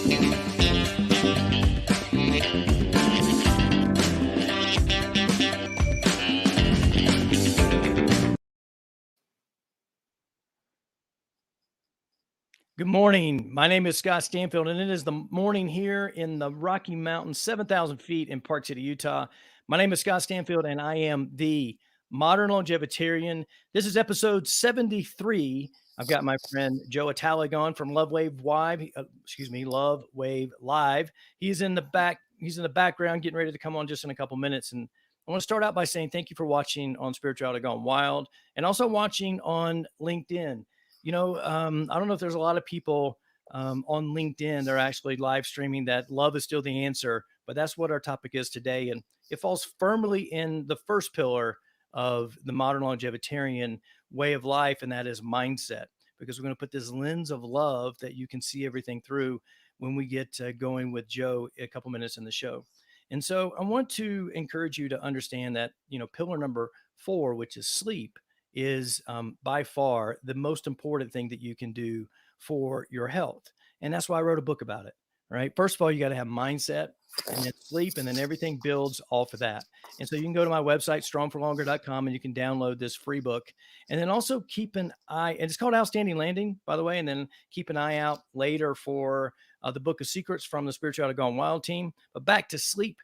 Good morning. My name is Scott Stanfield, and it is the morning here in the Rocky Mountains, 7,000 feet in Park City, Utah. My name is Scott Stanfield, and I am the Modern Longevitarian. This is episode 73. I've got my friend Joe Atalig on from Love Wave Live. He's in the back. He's in the background, getting ready to come on just in a couple minutes. And I want to start out by saying thank you for watching on Spirituality Gone Wild, and also watching on LinkedIn. I don't know if there's a lot of people on LinkedIn. They're actually live streaming that love is still the answer, but that's what our topic is today. And it falls firmly in the first pillar of the modern longevitarian way of life, and that is mindset, because we're going to put this lens of love that you can see everything through when we get going with Joe a couple minutes in the show. And so I want to encourage you to understand that, pillar number 4, which is sleep, is by far the most important thing that you can do for your health. And that's why I wrote a book about it, right? First of all, you got to have mindset, and then sleep, and then everything builds off of that. And so you can go to my website, strongforlonger.com, and you can download this free book. And then also keep an eye, and it's called Outstanding Landing, by the way, and then keep an eye out later for the Book of Secrets from the Spirituality Gone Wild team. But back to sleep.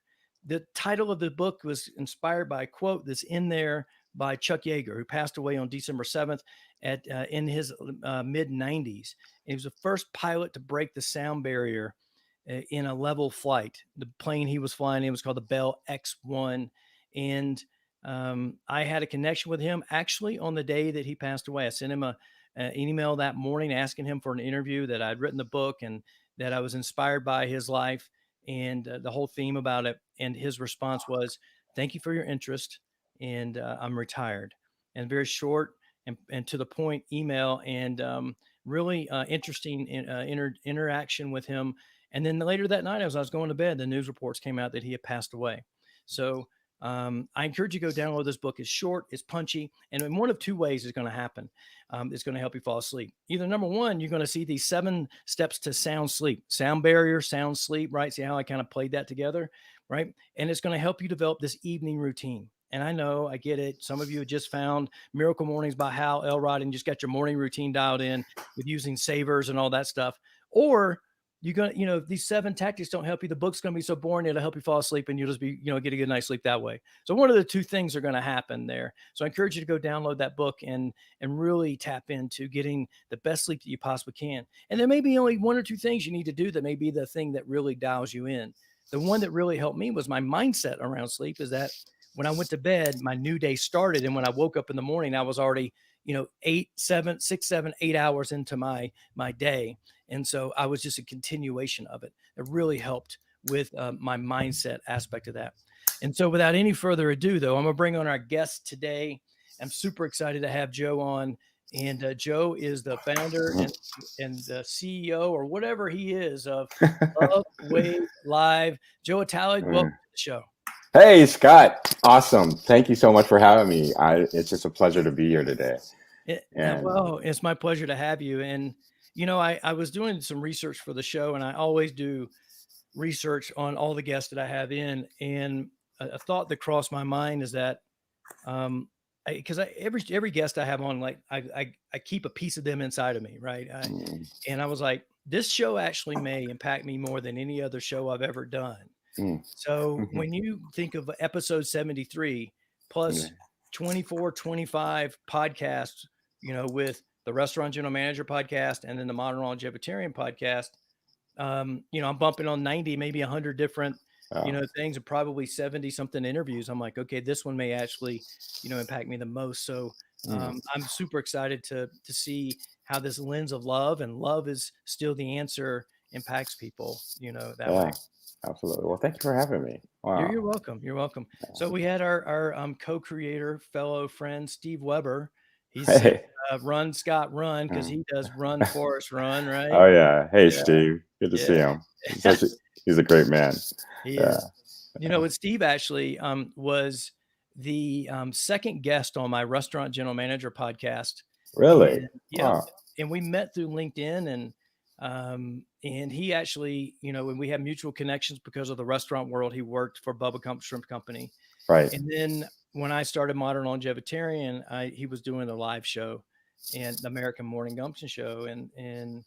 The title of the book was inspired by a quote that's in there by Chuck Yeager, who passed away on December 7th in his mid-90s. He was the first pilot to break the sound barrier in a level flight. The plane he was flying in was called the Bell X-1. And I had a connection with him actually on the day that he passed away. I sent him an email that morning asking him for an interview, that I'd written the book and that I was inspired by his life and the whole theme about it. And his response was, "Thank you for your interest. And I'm retired." And very short and to the point email, and really interesting interaction with him. And then later that night, as I was going to bed, the news reports came out that he had passed away. So I encourage you to go download this book. It's short, it's punchy, and in one of two ways it's going to happen. It's going to help you fall asleep. Either number one, you're going to see these 7 steps to sound sleep, sound barrier, sound sleep, right? See how I kind of played that together, right? And it's going to help you develop this evening routine. And I know, I get it. Some of you have just found Miracle Mornings by Hal Elrod and just got your morning routine dialed in with using savers and all that stuff. Or you're going to, if these 7 tactics don't help you, the book's going to be so boring, it'll help you fall asleep and you'll just be, get a good night's sleep that way. So one of the two things are going to happen there. So I encourage you to go download that book and really tap into getting the best sleep that you possibly can. And there may be only 1 or 2 things you need to do that may be the thing that really dials you in. The one that really helped me was my mindset around sleep, is that when I went to bed, my new day started. And when I woke up in the morning, I was already, 6, 7, 8 hours into my day. And so I was just a continuation of it. It really helped with my mindset aspect of that. And so without any further ado, though, I'm going to bring on our guest today. I'm super excited to have Joe on. And Joe is the founder and the CEO, or whatever he is, of Love Wave Live. Joe Atalig, welcome to the show. Hey, Scott. Awesome. Thank you so much for having me. It's just a pleasure to be here today. Well, it's my pleasure to have you. And, I was doing some research for the show, and I always do research on all the guests that I have in. And a thought that crossed my mind is that, because every guest I have on, like I keep a piece of them inside of me, right? And I was like, this show actually may impact me more than any other show I've ever done. So when you think of episode 73 plus 24, 25 podcasts, with the Restaurant General Manager podcast and then the Modern Longevitarian podcast, I'm bumping on 90, maybe 100 different, things, and probably 70 something interviews. I'm like, okay, this one may actually, impact me the most. So I'm super excited to see how this lens of love, and love is still the answer, impacts people, that way. Absolutely. Well, thank you for having me. Wow. You're welcome. You're welcome. So we had our co-creator, fellow friend, Steve Weber. He's Run Scott Run, because he does Run Forest Run, right? Oh yeah. Hey, Steve. Good to see him. He's a great man. He is. And Steve actually was the second guest on my Restaurant General Manager podcast. Really? And, and we met through LinkedIn, and And he actually, when we had mutual connections because of the restaurant world, he worked for Bubba Shrimp Company. Right. And then when I started Modern Longevitarian, he was doing a live show and the American Morning Gumption show. And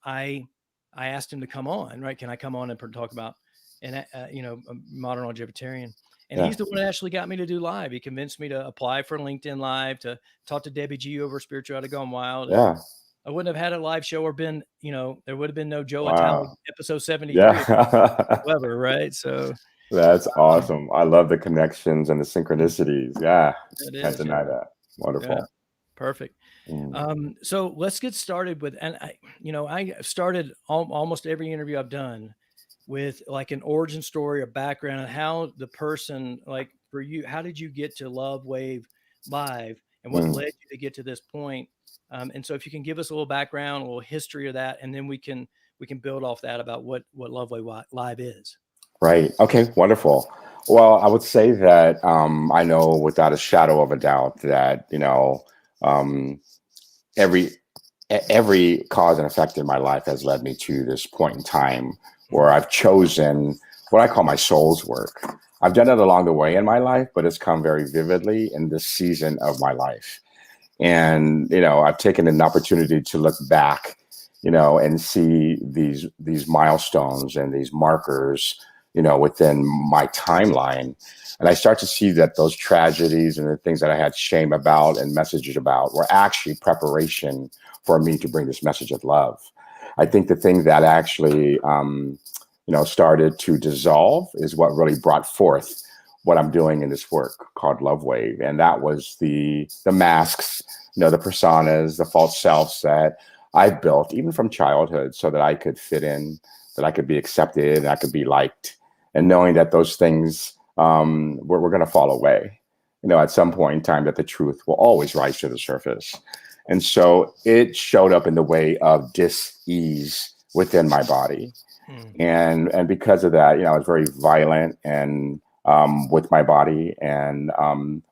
I asked him to come on, right? Can I come on and talk about, Modern Longevitarian? And Yeah. he's the one that actually got me to do live. He convinced me to apply for LinkedIn Live, to talk to Debbie G over Spirituality Gone Wild. And Yeah. I wouldn't have had a live show or been, there would have been no Joe Atalig Wow. episode 73 Yeah. whatsoever, right? So That's awesome. I love the connections and the synchronicities. Yeah. it Can't is, deny that. yeah, Wonderful. perfect. Mm. So let's get started with, and I started almost every interview I've done with like an origin story or background, and how the person, like for you, how did you get to Love Wave Live, and what Mm. led you to get to this point? And so if you can give us a little background, a little history of that, and then we can build off that about what Love Wave Live is. Right. Okay. Wonderful. Well, I would say that I know without a shadow of a doubt that um, every cause and effect in my life has led me to this point in time where I've chosen what I call my soul's work. I've done it along the way in my life, but it's come very vividly in this season of my life. And I've taken an opportunity to look back, and see these milestones and these markers, within my timeline. And I start to see that those tragedies and the things that I had shame about and messages about were actually preparation for me to bring this message of love. I think the thing that actually, started to dissolve is what really brought forth what I'm doing in this work called Love Wave. And that was the masks, the personas, the false selves that I built even from childhood so that I could fit in, that I could be accepted, and I could be liked. And knowing that those things were going to fall away, at some point in time, that the truth will always rise to the surface. And so it showed up in the way of dis-ease within my body. And because of that, I was very violent and with my body, and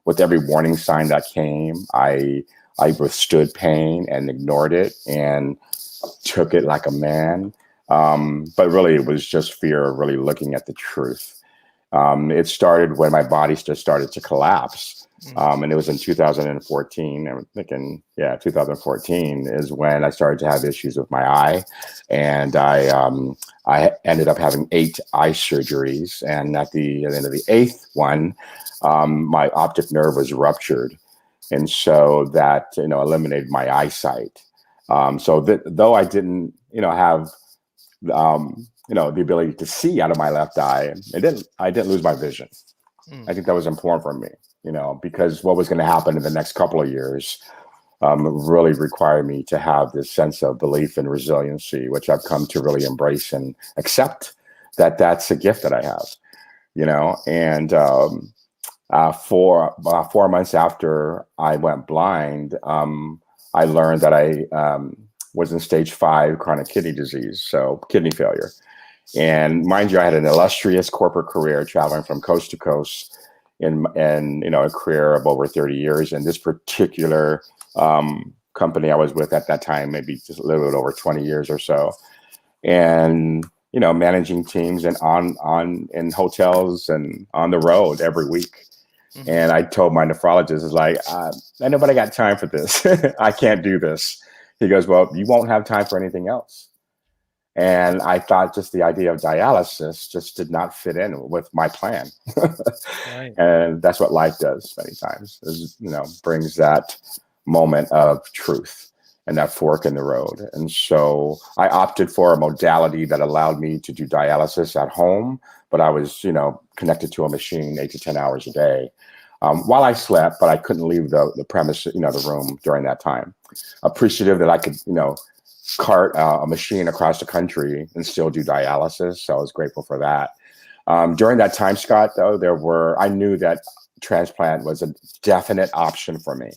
with every warning sign that came, I withstood pain and ignored it and took it like a man. But really, it was just fear of really looking at the truth. It started when my body just started to collapse. And it was in 2014. I'm thinking, 2014 is when I started to have issues with my eye. And I ended up having 8 eye surgeries. And at the end of the 8th one, my optic nerve was ruptured. And so that, eliminated my eyesight. So though I didn't, have, the ability to see out of my left eye, I didn't lose my vision. I think that was important for me, because what was going to happen in the next couple of years really required me to have this sense of belief and resiliency, which I've come to really embrace and accept that that's a gift that I have, and 4 months after I went blind, I learned that I was in stage 5 chronic kidney disease, so kidney failure. And mind you, I had an illustrious corporate career traveling from coast to coast in a career of over 30 years. And this particular company I was with at that time, maybe just a little bit over 20 years or so. And, managing teams and in hotels and on the road every week. And I told my nephrologist, is like, ain't nobody got time for this. I can't do this. He goes, well, you won't have time for anything else. And I thought just the idea of dialysis just did not fit in with my plan. Right. And that's what life does many times, is, brings that moment of truth and that fork in the road. And so I opted for a modality that allowed me to do dialysis at home, but I was, connected to a machine 8 to 10 hours a day while I slept, but I couldn't leave the premise, the room during that time. Appreciative that I could, cart a machine across the country and still do dialysis. So I was grateful for that. During that time, Scott, though, I knew that transplant was a definite option for me.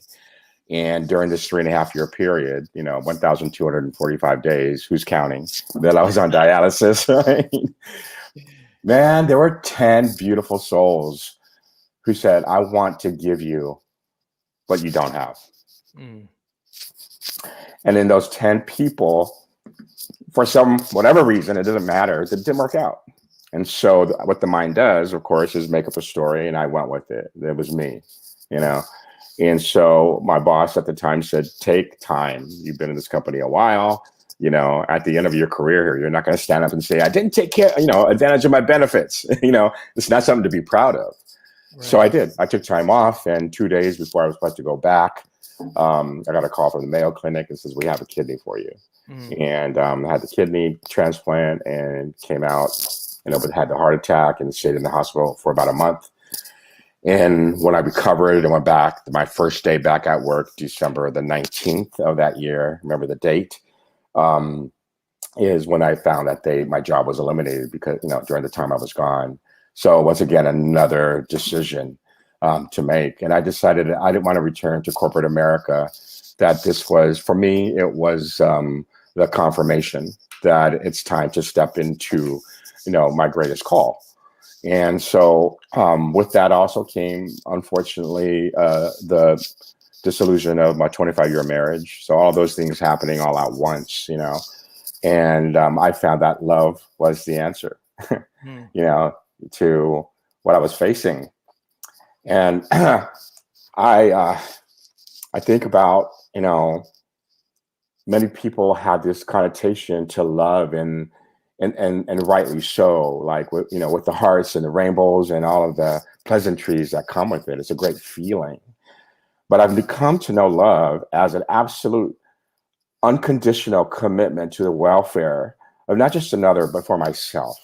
And during this 3.5-year period, 1,245 days, who's counting, that I was on dialysis, right? Man, there were 10 beautiful souls who said, I want to give you what you don't have. And in those 10 people, for whatever reason, it doesn't matter. It didn't work out. And so what the mind does, of course, is make up a story, and I went with it. It was me, you know. And so my boss at the time said, take time. You've been in this company a while. You know, at the end of your career here, you're not going to stand up and say, I didn't take care, advantage of my benefits. It's not something to be proud of. Right. So I did. I took time off, and 2 days before I was supposed to go back, I got a call from the Mayo Clinic and says, we have a kidney for you. And I had the kidney transplant and came out, but had the heart attack and stayed in the hospital for about a month. And when I recovered and went back, my first day back at work, December the 19th of that year, remember the date, is when I found that my job was eliminated because, during the time I was gone. So once again, another decision to make. And I decided that I didn't want to return to corporate America, that this was, for me, it was the confirmation that it's time to step into, my greatest call. And so with that also came, unfortunately, the disillusion of my 25-year marriage. So all those things happening all at once, and I found that love was the answer, to what I was facing. And I think about, many people have this connotation to love, and rightly so, like with the hearts and the rainbows and all of the pleasantries that come with it. It's a great feeling. But I've become to know love as an absolute unconditional commitment to the welfare of not just another, but for myself.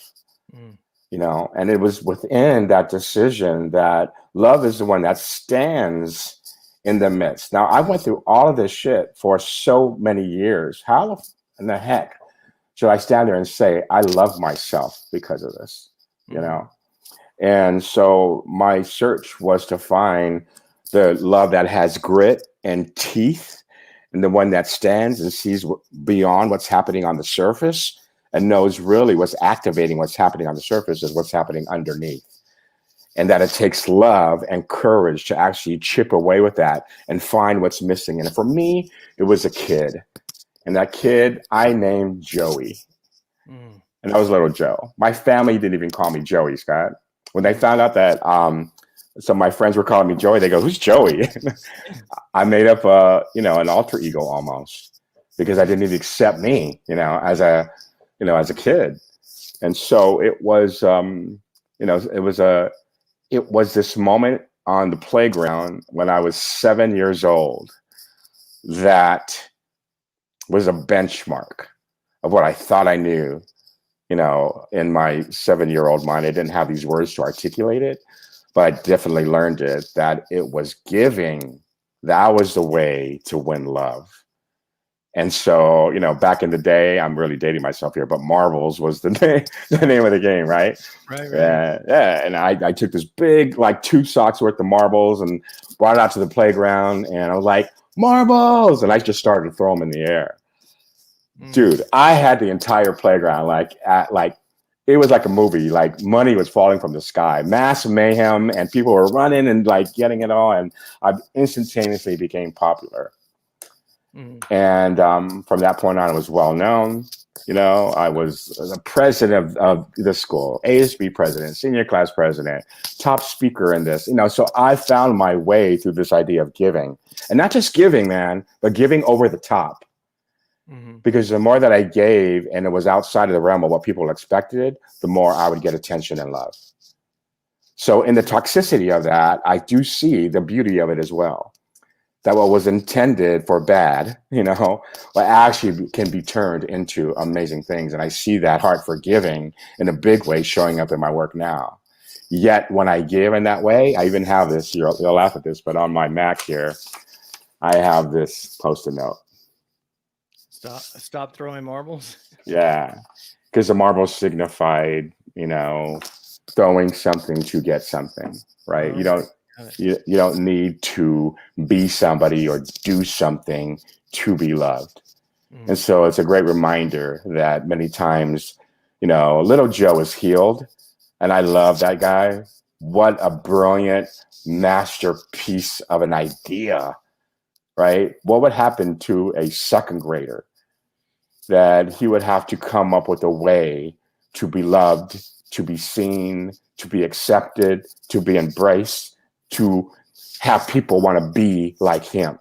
And it was within that decision that love is the one that stands in the midst. Now, I went through all of this shit for so many years. How in the heck should I stand there and say, I love myself because of this, And so my search was to find the love that has grit and teeth, and the one that stands and sees beyond what's happening on the surface and knows really what's activating what's happening on the surface is what's happening underneath. And that it takes love and courage to actually chip away with that and find what's missing. And for me, it was a kid. And that kid I named Joey. And I was little Joe. My family didn't even call me Joey, Scott. When they found out that some of my friends were calling me Joey, they go, who's Joey? I made up an alter ego almost, because I didn't even accept me, as a kid. And so it was, it was this moment on the playground when I was 7 years old that was a benchmark of what I thought I knew, in my 7-year-old mind. I didn't have these words to articulate it, but I definitely learned it, that it was giving. That was the way to win love. And so, back in the day, I'm really dating myself here, but marbles was the name of the game, right? Right. Yeah. And I took this big, like 2 socks worth of marbles and brought it out to the playground, and I was like, marbles! And I just started to throw them in the air. Dude, I had the entire playground it was like a movie. Like money was falling from the sky, mass mayhem, and people were running and like getting it all. And I instantaneously became popular. And from that point on, I was well known. I was the president of the school, ASB president, senior class president, top speaker in this. So I found my way through this idea of giving, and not just giving, man, but giving over the top. Because the more that I gave, and it was outside of the realm of what people expected, the more I would get attention and love. So in the toxicity of that, I do see the beauty of it as well. That what was intended for bad, actually can be turned into amazing things. And I see that heart for giving in a big way showing up in my work now. Yet when I give in that way, I even have this, you'll laugh at this, but on my Mac here, I have this Post-it note. Stop throwing marbles. Yeah, because the marbles signified, throwing something to get something, right? You don't need to be somebody or do something to be loved. And so it's a great reminder that many times, little Joe is healed, and I love that guy. What a brilliant masterpiece of an idea, right? What would happen to a second grader that he would have to come up with a way to be loved, to be seen, to be accepted, to be embraced, to have people want to be like him.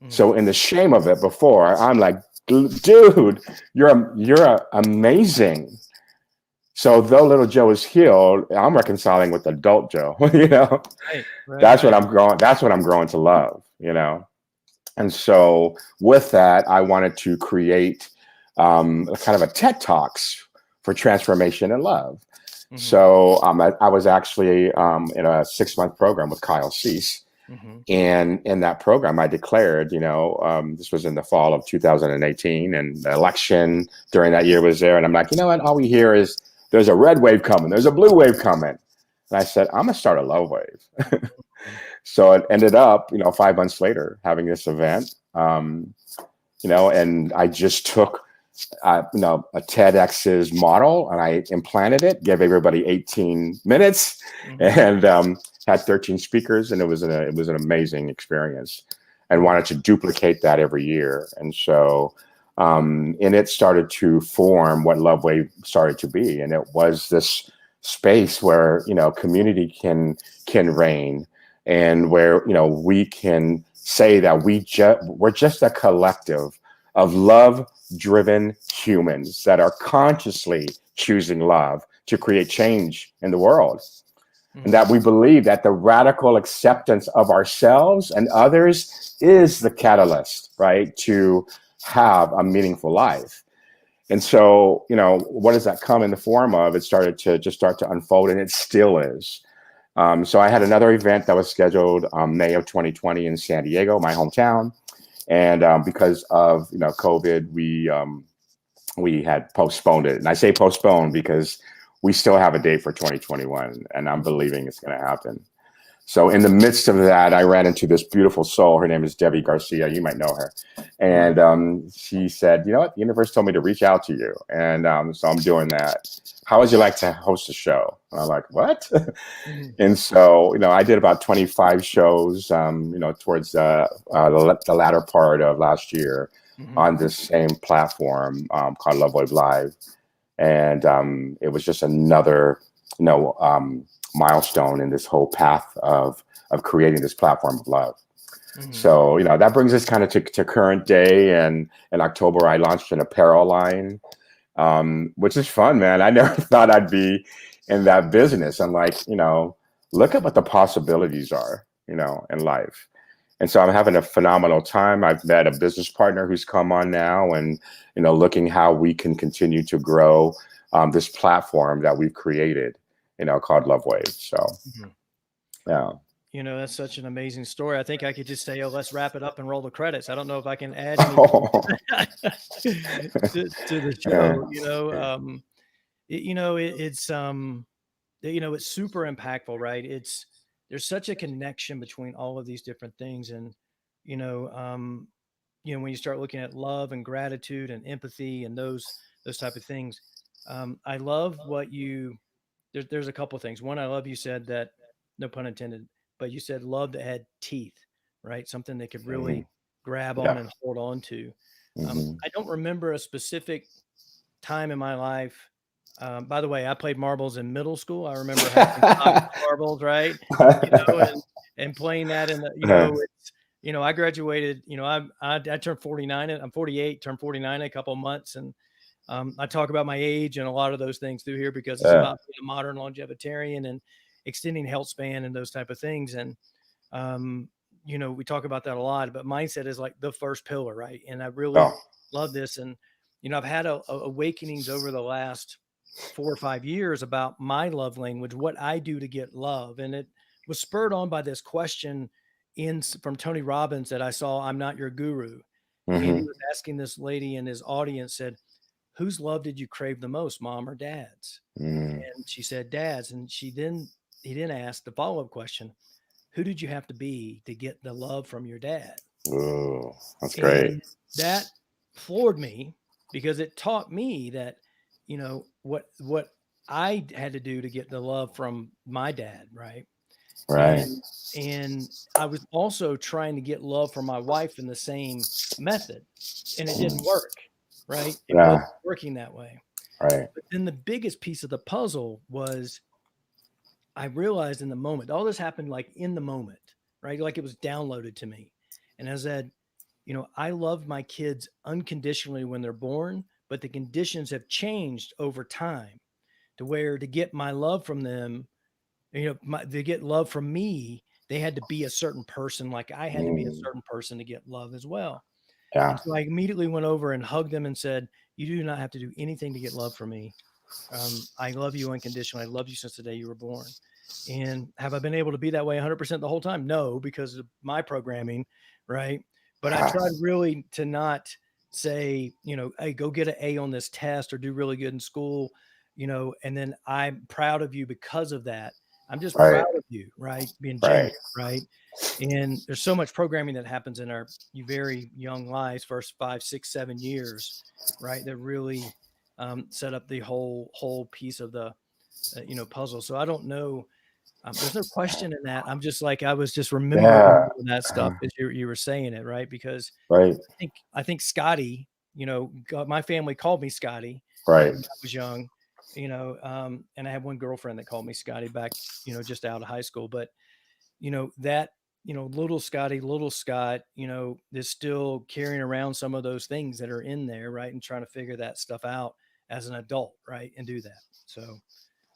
So in the shame of it before, I'm like, dude, you're amazing. So though little Joe is healed, I'm reconciling with adult Joe. Right, That's what right. I'm growing. That's what I'm growing to love. And so with that, I wanted to create kind of a TED Talks for transformation and love. Mm-hmm. So I was actually in a 6-month program with Kyle Cease. Mm-hmm. And in that program, I declared, this was in the fall of 2018, and the election during that year was there. And I'm like, you know what? All we hear is there's a red wave coming, there's a blue wave coming. And I said, I'm going to start a love wave. So it ended up, 5 months later, having this event, and I just took, a TEDx's model and I implanted it, gave everybody 18 minutes, and had 13 speakers, and it was an amazing experience, and wanted to duplicate that every year. And so, and it started to form what Love Wave started to be, and it was this space where community can reign, and where we can say that we're just a collective of love-driven humans that are consciously choosing love to create change in the world. And that we believe that the radical acceptance of ourselves and others is the catalyst, right, to have a meaningful life. And so, what does that come in the form of? It started to unfold, and it still is. So I had another event that was scheduled May of 2020 in San Diego, my hometown. And because of COVID, we had postponed it. And I say postponed because we still have a date for 2021, and I'm believing it's going to happen. So in the midst of that, I ran into this beautiful soul. Her name is Debbie Garcia. You might know her. And she said, you know what? The universe told me to reach out to you. And so I'm doing that. How would you like to host a show? And I'm like, what? And so, I did about 25 shows, towards the latter part of last year on this same platform called Love Wave Live. And it was just another, milestone in this whole path of creating this platform of love. So, that brings us kind of to current day. And in October, I launched an apparel line, which is fun, man. I never thought I'd be in that business. I'm like, look at what the possibilities are, in life. And so I'm having a phenomenal time. I've met a business partner who's come on now, and, looking how we can continue to grow this platform that we've created, called Love Wave. So, yeah. That's such an amazing story. I think I could just say, let's wrap it up and roll the credits. I don't know if I can add anything to the show. It's super impactful, right? There's such a connection between all of these different things. And, when you start looking at love and gratitude and empathy and those type of things, I love there's a couple of things. One, I love you said that, no pun intended, but you said love that had teeth, right? Something they could really grab on and hold on to. I don't remember a specific time in my life. By the way, I played marbles in middle school. I remember having marbles, right? And playing that in the, I graduated, I turned 49, I'm 48, turned 49 in a couple of months. And I talk about my age and a lot of those things through here because it's about being a modern longevitarian and extending health span and those type of things. And, we talk about that a lot, but mindset is like the first pillar, right? And I really love this. And, I've had awakenings over the last 4 or 5 years about my love language, what I do to get love. And it was spurred on by this question from Tony Robbins that I saw, I'm Not Your Guru. And he was asking this lady in his audience, said, whose love did you crave the most, mom or dad's? And she said, dad's. And he then asked the follow-up question, who did you have to be to get the love from your dad? Ooh, that's great. And that floored me because it taught me that, what I had to do to get the love from my dad. Right. Right. And I was also trying to get love from my wife in the same method, and it didn't work. right? It Yeah. wasn't working that way. Right. But then the biggest piece of the puzzle was I realized in the moment, all this happened like in the moment, right? Like it was downloaded to me. And I said, I love my kids unconditionally when they're born, but the conditions have changed over time to where to get my love from them, to get love from me, they had to be a certain person, like I had to be a Mm, certain person to get love as well. yeah. And so I immediately went over and hugged them and said, "You do not have to do anything to get love from me. I love you unconditionally. I love you since the day you were born." And have I been able to be that way 100% the whole time? No, because of my programming, right? But I Ah, tried really to not say, hey, go get an A on this test or do really good in school, and then I'm proud of you because of that. I'm just right. proud of you, right? Being Right. genuine, right? And there's so much programming that happens in our very young lives, first 5, 6, 7 years, right? That really set up the whole piece of the puzzle. So I don't know. There's no question in that. I'm just like I was just remembering Yeah. all of that stuff as you were saying it, right? Because Right. I think Scotty, my family called me Scotty, Right. when I was young, and I had one girlfriend that called me Scotty back, just out of high school. But that little Scott, is still carrying around some of those things that are in there, right, and trying to figure that stuff out as an adult, right, and do that. So,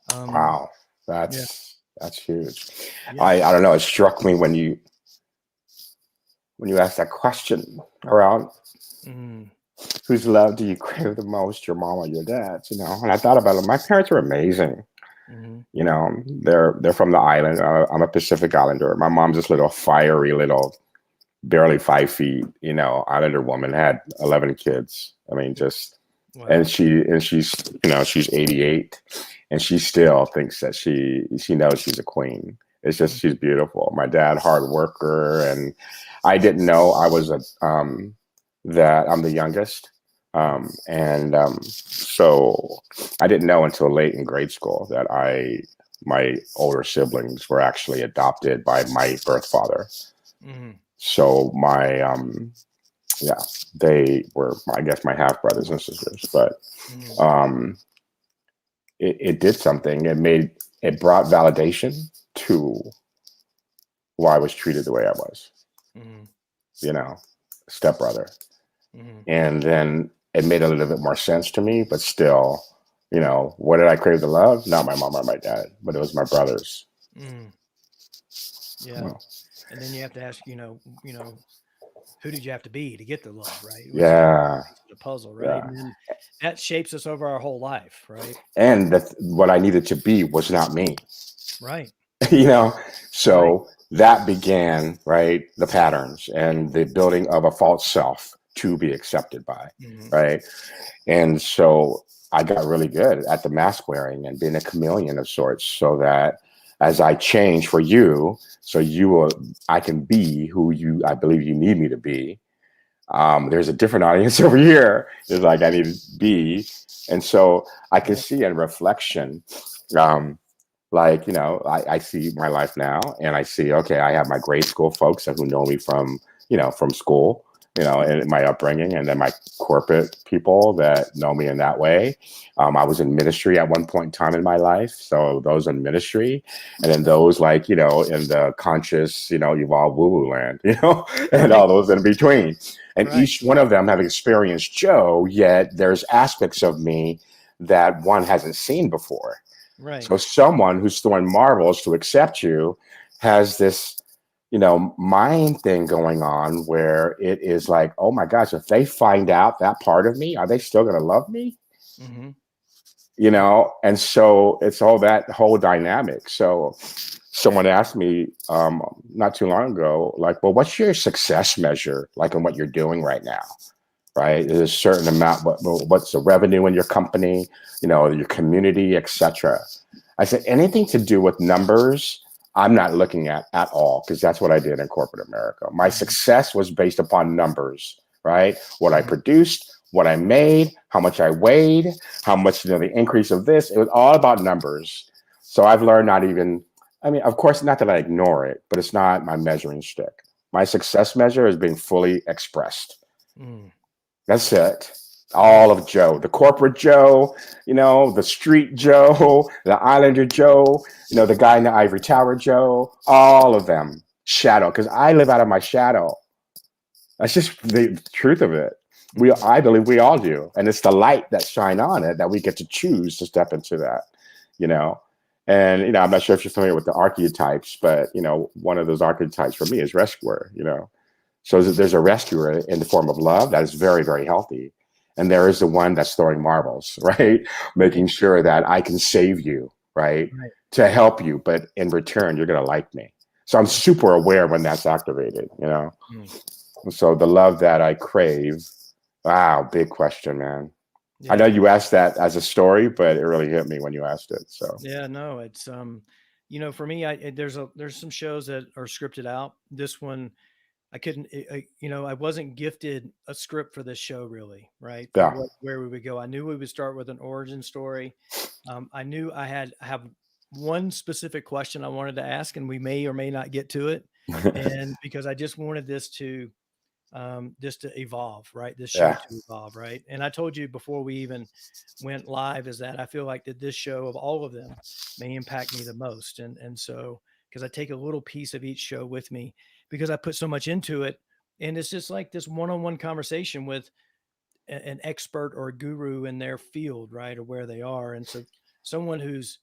Wow. yeah, That's huge. yeah, I don't know. It struck me when you asked that question around mm, whose love do you crave the most, your mom or your dad's, And I thought about it. My parents are amazing. mm-hmm, They're from the island. I'm a Pacific Islander. My mom's this little fiery little, barely 5 feet, Islander woman, had 11 kids. I mean, just wow, and she's 88, and she still thinks that she knows she's a queen. It's just she's beautiful. My dad, hard worker, and I didn't know I was that I'm the youngest. So I didn't know until late in grade school that my older siblings were actually adopted by my birth father. mm-hmm, So yeah, they were, I guess, my half brothers and sisters. But mm-hmm, um, it did something. It brought validation to why I was treated the way I was, mm-hmm, you know, stepbrother. mm-hmm, And then it made a little bit more sense to me, but still, what did I crave the love? Not my mom or my dad, but it was my brothers. mm-hmm. Yeah, Well, and then you have to ask, who did you have to be to get the love, right? Which is yeah, the puzzle, right? yeah. And then that shapes us over our whole life, right? And what I needed to be was not me. Right, you know right. so that began, right, the patterns and the building of a false self to be accepted by, Mm-hmm. right. And so I got really good at the mask wearing and being a chameleon of sorts, so that as I change for you, so I can be who I believe you need me to be. There's a different audience over here. It's like I need to be. And so I can Right. see in reflection, um, like, I see my life now, and I see, okay, I have my grade school folks who know me from school, and my upbringing, and then my corporate people that know me in that way. I was in ministry at one point in time in my life. So those in ministry, and then those in the conscious, evolved woo-woo land, and Right. all those in between. And Right. each one of them have experienced Joe, yet there's aspects of me that one hasn't seen before. Right. So someone who's throwing marbles to accept you has this, mind thing going on where it is like, oh my gosh, if they find out that part of me, are they still going to love me? Mm-hmm. And so it's all that whole dynamic. So someone asked me not too long ago, like, well, what's your success measure like in what you're doing right now? Right? There's a certain amount, what's the revenue in your company, your community, etc. I said, anything to do with numbers, I'm not looking at all, because that's what I did in corporate America. My Mm-hmm. success was based upon numbers, right? What I Mm-hmm. produced, what I made, how much I weighed, how much, the increase of this. It was all about numbers. So I've learned not even, I mean, of course, not that I ignore it, but it's not my measuring stick. My success measure is being fully expressed. Mm. That's it. All of Joe, the corporate Joe, the street Joe, the Islander Joe, the guy in the ivory tower Joe, all of them. Shadow, because I live out of my shadow. That's just the truth of it. I believe we all do. And it's the light that shine on it that we get to choose to step into that, you know. And, I'm not sure if you're familiar with the archetypes, but, one of those archetypes for me is rescuer, So there's a rescuer in the form of love that is very, very healthy. And there is the one that's throwing marbles, right? Making sure that I can save you, right? To help you. But in return, you're going to like me. So I'm super aware when that's activated, So the love that I crave, wow, big question, man. I know you asked that as a story, but it really hit me when you asked it. So yeah, no, it's for me, there's some shows that are scripted out. This one, I couldn't, I wasn't gifted a script for this show really, right? For yeah, where we would go. I knew we would start with an origin story. I knew I have one specific question I wanted to ask, and we may or may not get to it. And because I just wanted this to evolve, right? This show yeah, to evolve, right? And I told you before we even went live is that I feel like that this show of all of them may impact me the most. And so because I take a little piece of each show with me because I put so much into it. And it's just like this one-on-one conversation with an expert or a guru in their field, right? Or where they are. And so someone who's,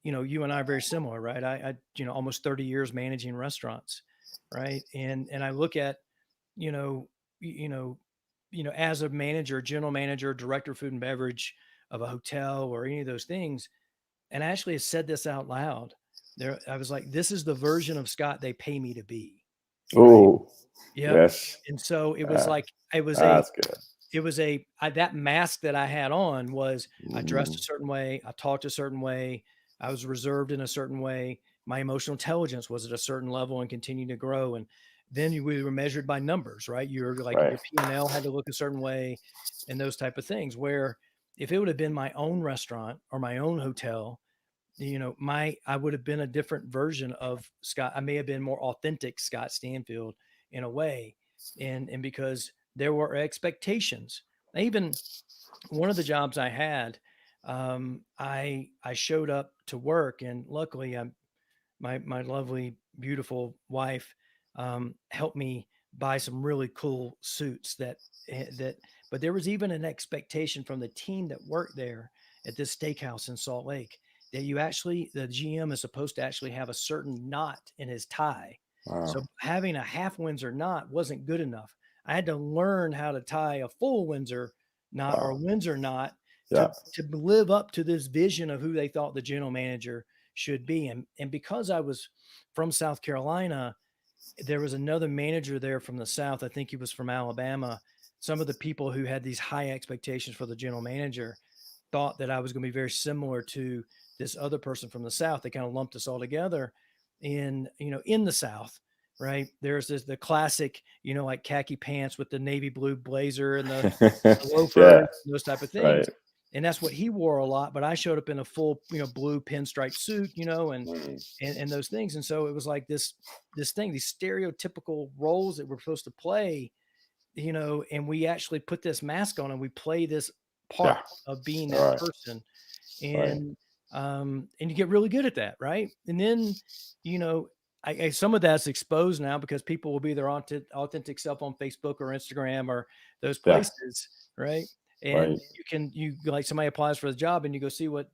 you and I are very similar, right? Almost 30 years managing restaurants, right? And I look at, you know, you know, as a manager, general manager, director of food and beverage of a hotel or any of those things, and I actually said this out loud. There, I was like, "This is the version of Scott they pay me to be." Right? ooh, Yep. yes, And so it was like that's good. that mask that I had on was I dressed a Mm, certain way, I talked a certain way, I was reserved in a certain way. My emotional intelligence was at a certain level and continued to grow. And then we were measured by numbers, right? You're like right, your P&L had to look a certain way and those type of things. Where if it would have been my own restaurant or my own hotel, I would have been a different version of Scott. I may have been more authentic Scott Stanfield in a way. And because there were expectations. Even one of the jobs I had, I showed up to work, and luckily, my lovely, beautiful wife helped me buy some really cool suits that. But there was even an expectation from the team that worked there at this steakhouse in Salt Lake that the GM is supposed to actually have a certain knot in his tie. So wow, having a half Windsor knot wasn't good enough. I had to learn how to tie a full Windsor knot or a wow, Windsor knot yeah, to live up to this vision of who they thought the general manager should be. And because I was from South Carolina, there was another manager there from the South. I think he was from Alabama. Some of the people who had these high expectations for the general manager thought that I was going to be very similar to this other person from the South. They kind of lumped us all together in the South, right? There's the classic, like khaki pants with the navy blue blazer and the yeah, loafers, those type of right, things. And that's what he wore a lot. But I showed up in a full, blue pinstripe suit, mm, and those things. And so it was like this thing, these stereotypical roles that we're supposed to play, and we actually put this mask on and we play this yeah, part of being all that right, person. right, And you get really good at that, right? And then, you know, some of that's exposed now because people will be their authentic self on Facebook or Instagram or those yeah, places, right? And right, you like somebody applies for the job and you go see what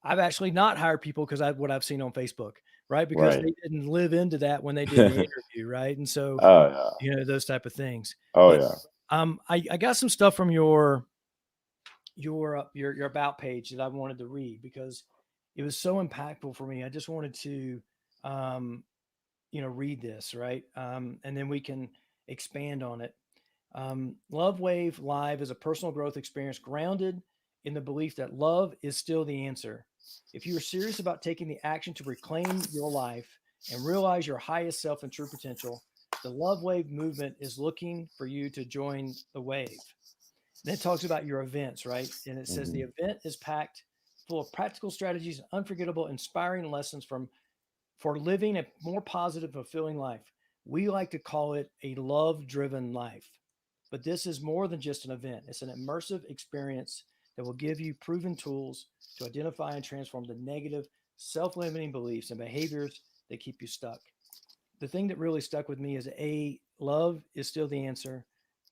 I've actually not hired people because what I've seen on Facebook, right? Because right. they didn't live into that when they did the interview, right? And so, Oh yeah, those type of things. oh But yeah. I got some stuff from your about page that I wanted to read because it was so impactful for me. I just wanted to um, read this, right? And then we can expand on it. Love Wave Live is a personal growth experience grounded in the belief that love is still the answer. If you are serious about taking the action to reclaim your life and realize your highest self and true potential, the Love Wave movement is looking for you to join the wave. Then it talks about your events, right? And it says the Hmm. event is packed full of practical strategies and unforgettable, inspiring lessons for living a more positive, fulfilling life. We like to call it a love-driven life. But this is more than just an event. It's an immersive experience that will give you proven tools to identify and transform the negative, self-limiting beliefs and behaviors that keep you stuck. The thing that really stuck with me is A, love is still the answer,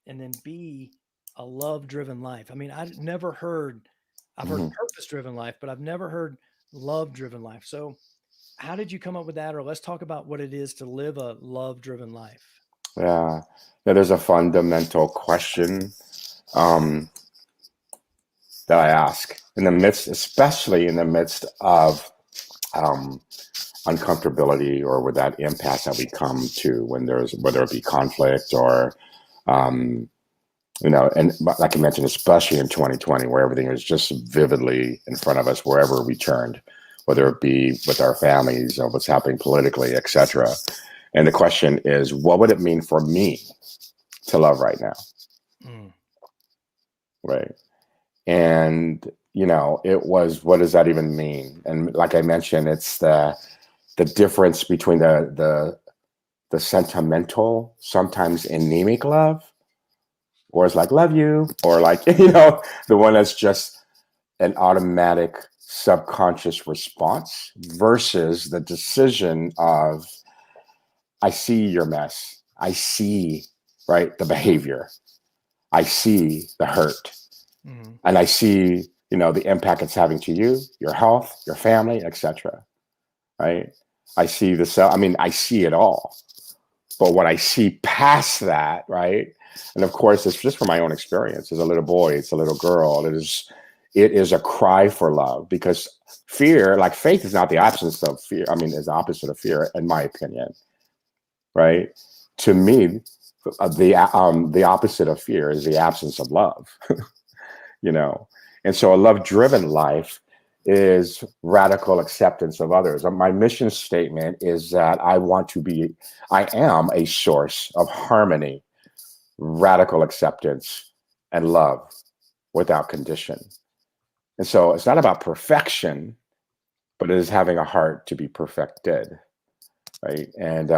and then B, a love driven life. I mean, I've heard Mhm. purpose driven life, but I've never heard love driven life. So, how did you come up with that? Or let's talk about what it is to live a love driven life. Yeah. Yeah, there's a fundamental question um, that I ask in the midst, especially in the midst of um, uncomfortability or with that impasse that we come to when there's, whether it be conflict or um, and like I mentioned, especially in 2020, where everything is just vividly in front of us wherever we turned, whether it be with our families or what's happening politically, etc. And the question is, what would it mean for me to love right now? Mm, Right. And, it was, what does that even mean? And like I mentioned, it's the difference between the sentimental, sometimes anemic love, or it's like, love you, or like, the one that's just an automatic subconscious response versus the decision of, I see your mess. I see, right, the behavior. I see the hurt. mm, And I see, the impact it's having to you, your health, your family, etc. Right? I see the cell. I mean, I see it all. But what I see past that, right? And of course, it's just from my own experience. As a little boy, it's a little girl. It is a cry for love, because fear, like faith, is not the absence of fear. I mean, is the opposite of fear, in my opinion. Right? To me, the opposite of fear is the absence of love. you know. And so a love-driven life is radical acceptance of others. My mission statement is that I am a source of harmony, radical acceptance, and love without condition. And so it's not about perfection, but it is having a heart to be perfected, right? And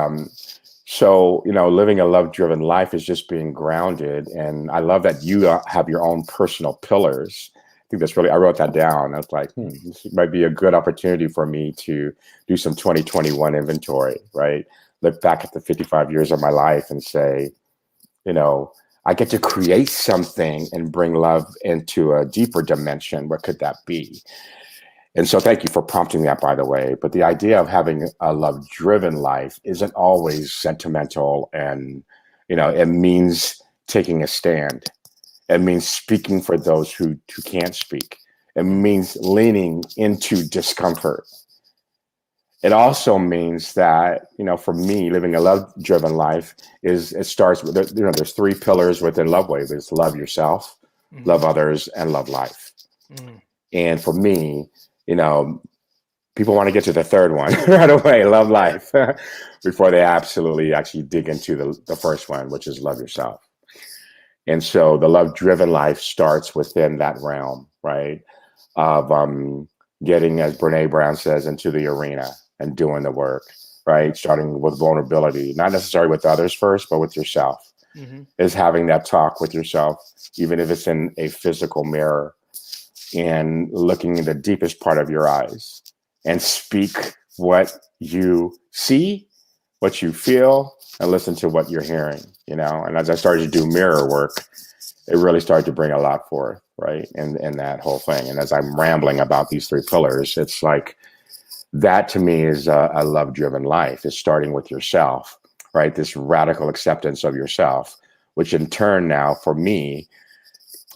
so, living a love-driven life is just being grounded. And I love that you have your own personal pillars. I think that's really, I wrote that down. I was like, this might be a good opportunity for me to do some 2021 inventory, right? Look back at the 55 years of my life and say, you know, I get to create something and bring love into a deeper dimension. What could that be? And so thank you for prompting that, by the way. But the idea of having a love driven life isn't always sentimental. And, it means taking a stand. It means speaking for those who can't speak. It mm, means leaning into discomfort. It also means that, for me, living a love driven life it starts with, there's three pillars within Love Wave. It's love yourself, mm, love others, and love life. mm. And for me, you know, people want to get to the third one right away, love Yeah. life, before they absolutely actually dig into the first one, which is love yourself. And so the love driven life starts within that realm, right? Of getting, as Brene Brown says, into the arena and doing the work, right? Starting with vulnerability, not necessarily with others first, but with yourself, Hmm. is having that talk with yourself, even if it's in a physical mirror, and looking in the deepest part of your eyes and speak what you see, what you feel, and listen to what you're hearing. And as I started to do mirror work, it really started to bring a lot forth, right? And that whole thing. And as I'm rambling about these three pillars, it's like that to me is a love driven life, is starting with yourself, right? This radical acceptance of yourself, which in turn now for me,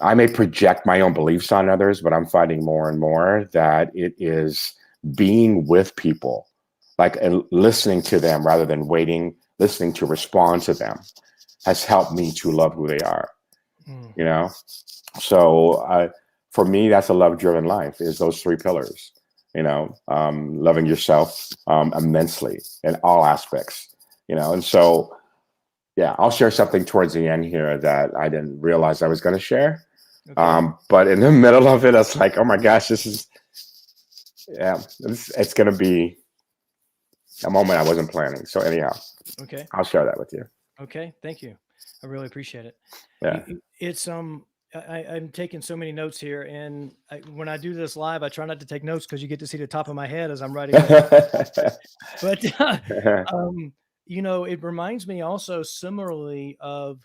I may project my own beliefs on others, but I'm finding more and more that it is being with people, like, and listening to them rather than waiting, listening to respond to them, has helped me to love who they are, Mm. you know? So for me, that's a love-driven life, is those three pillars, loving yourself immensely in all aspects. And so, yeah, I'll share something towards the end here that I didn't realize I was going to share. Okay. But in the middle of it, it's like, oh my gosh, yeah, it's going to be a moment I wasn't planning. So anyhow, Okay. I'll share that with you. Okay. Thank you. I really appreciate it. Yeah. It's I'm taking so many notes here, and when I do this live, I try not to take notes because you get to see the top of my head as I'm writing this. But um, it reminds me also similarly of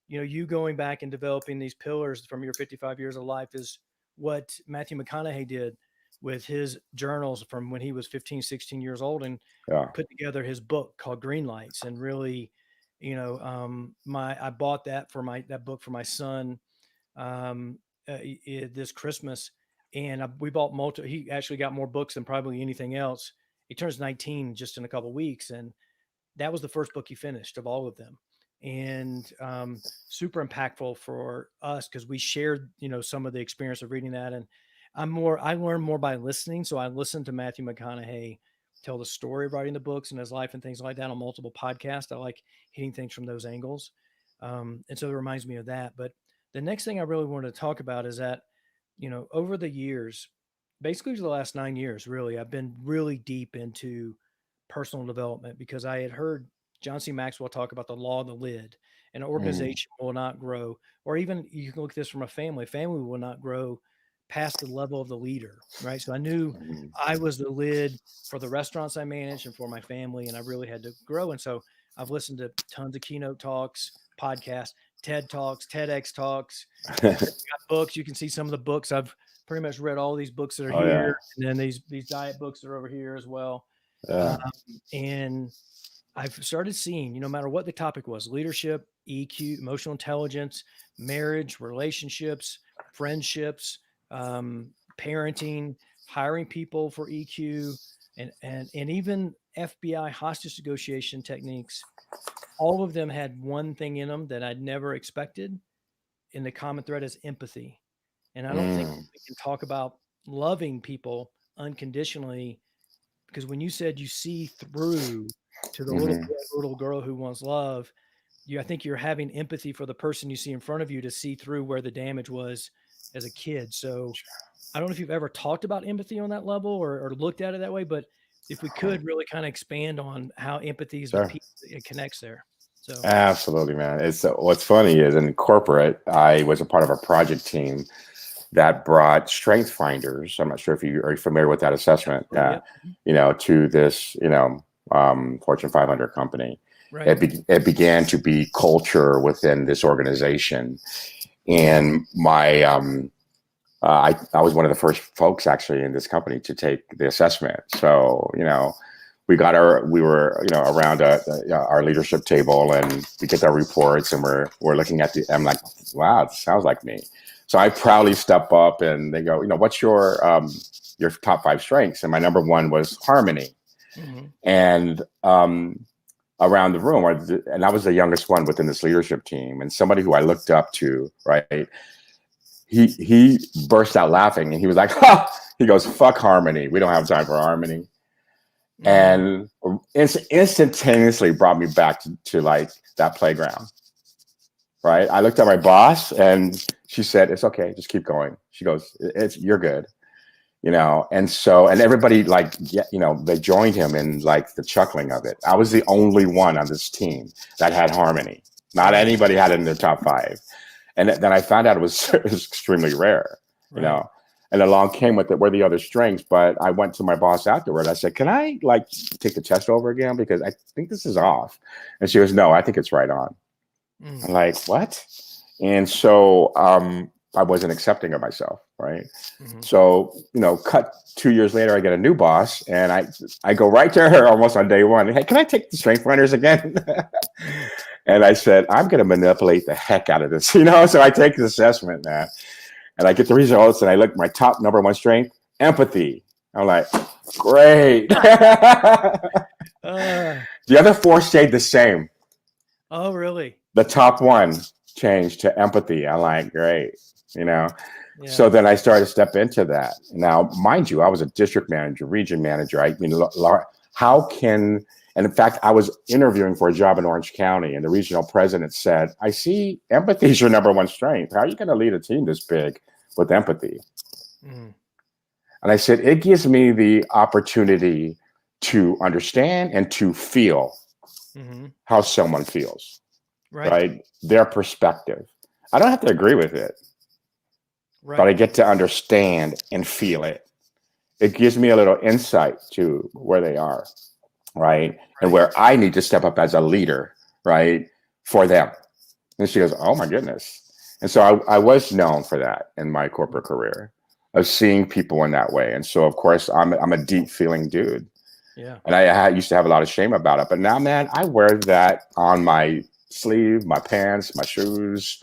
you going back and developing these pillars from your 55 years of life is what Matthew McConaughey did with his journals from when he was 15, 16 years old, and Yeah. put together his book called Green Lights. And really, I bought that book for my son um, this Christmas, and we bought multiple. He actually got more books than probably anything else. He turns 19 just in a couple of weeks, and that was the first book he finished of all of them, and super impactful for us because we shared some of the experience of reading that. And I learned more by listening, so I listened to Matthew McConaughey tell the story of writing the books and his life and things like that on multiple podcasts. I like hitting things from those angles, and so it reminds me of that. But the next thing I really wanted to talk about is that over the years, basically the last 9 years, really, I've been really deep into personal development because I had heard John C. Maxwell talk about the law of the lid. An Mm, organization will not grow, or even you can look at this from a family. Family will not grow past the level of the leader, right? So I knew mm, I was the lid for the restaurants I managed and for my family, and I really had to grow. And so I've listened to tons of keynote talks, podcasts, TED Talks, TEDx Talks, got books. You can see some of the books. I've pretty much read all these books that are oh yeah. here, and then these diet books that are over here as well. Um, Yeah. and I've started seeing, no matter what the topic was, leadership, EQ, emotional intelligence, marriage, relationships, friendships, parenting, hiring people for EQ, and even FBI hostage negotiation techniques. All of them had one thing in them that I'd never expected, and the common thread is empathy. And I don't think Mm, we can talk about loving people unconditionally because when you said you see through to the little hmm. boy, little girl who wants love, I think you're having empathy for the person you see in front of you to see through where the damage was as a kid. So I don't know if you've ever talked about empathy on that level or looked at it that way, but if we could really kind of expand on how empathy is the Sure. piece it connects there. So Absolutely, man. It's what's funny is in corporate, I was a part of a project team that brought strength finders. I'm not sure if you are familiar with that assessment, absolutely, yep. to this, Fortune 500 company. Right. It began to be culture within this organization. And I was one of the first folks actually in this company to take the assessment. So, we were, around our leadership table, and we get our reports, and we're looking at I'm like, wow, it sounds like me. So I proudly step up, and they go, what's your top 5 strengths? And my number 1 was harmony. Hmm. And around the room, and I was the youngest one within this leadership team, and somebody who I looked up to, right? He burst out laughing, and he was like, ha! He goes, fuck harmony. We don't have time for harmony. Hmm. And instantaneously brought me back to like that playground. Right. I looked at my boss, and she said, it's okay. Just keep going. She goes, you're good. And so, and everybody they joined him in like the chuckling of it. I was the only one on this team that had harmony. Not Right. anybody had it in their top 5. And then I found out it was extremely rare, Right. and along came with it were the other strengths. But I went to my boss afterward. I said, can I take the test over again? Because I think this is off. And she goes, no, I think it's right on. Mm. I'm like, what? And so I wasn't accepting of myself. Right. Hmm. So, cut 2 years later, I get a new boss, and I go right to her almost on day 1. Hey, can I take the strength runners again? Hmm. And I said, I'm going to manipulate the heck out of this, So I take the assessment, man, and I get the results, and I look my top number 1 strength, empathy. I'm like, great. Uh, The other 4 stayed the same. oh, really? The top 1 changed to empathy. I'm like, great, So Yeah. then I started to step into that. Now, mind you, I was a district manager, region manager. How can, and in fact, I was interviewing for a job in Orange County, and the regional president said, I see empathy is your number 1 strength. How are you going to lead a team this big with empathy? Mm. And I said, it gives me the opportunity to understand and to feel Hmm. how someone feels. Right. right? Their perspective. I don't have to agree with it, but I Right. get to understand and feel it. It gives me a little insight to where they are, right? And Right. where I need to step up as a leader, right? For them. And she goes, oh my goodness. And so I was known for that in my corporate career of seeing people in that way. And so, of course, I'm a deep feeling dude. Yeah. And I used to have a lot of shame about it. But now, man, I wear that on my sleeve, my pants, my shoes.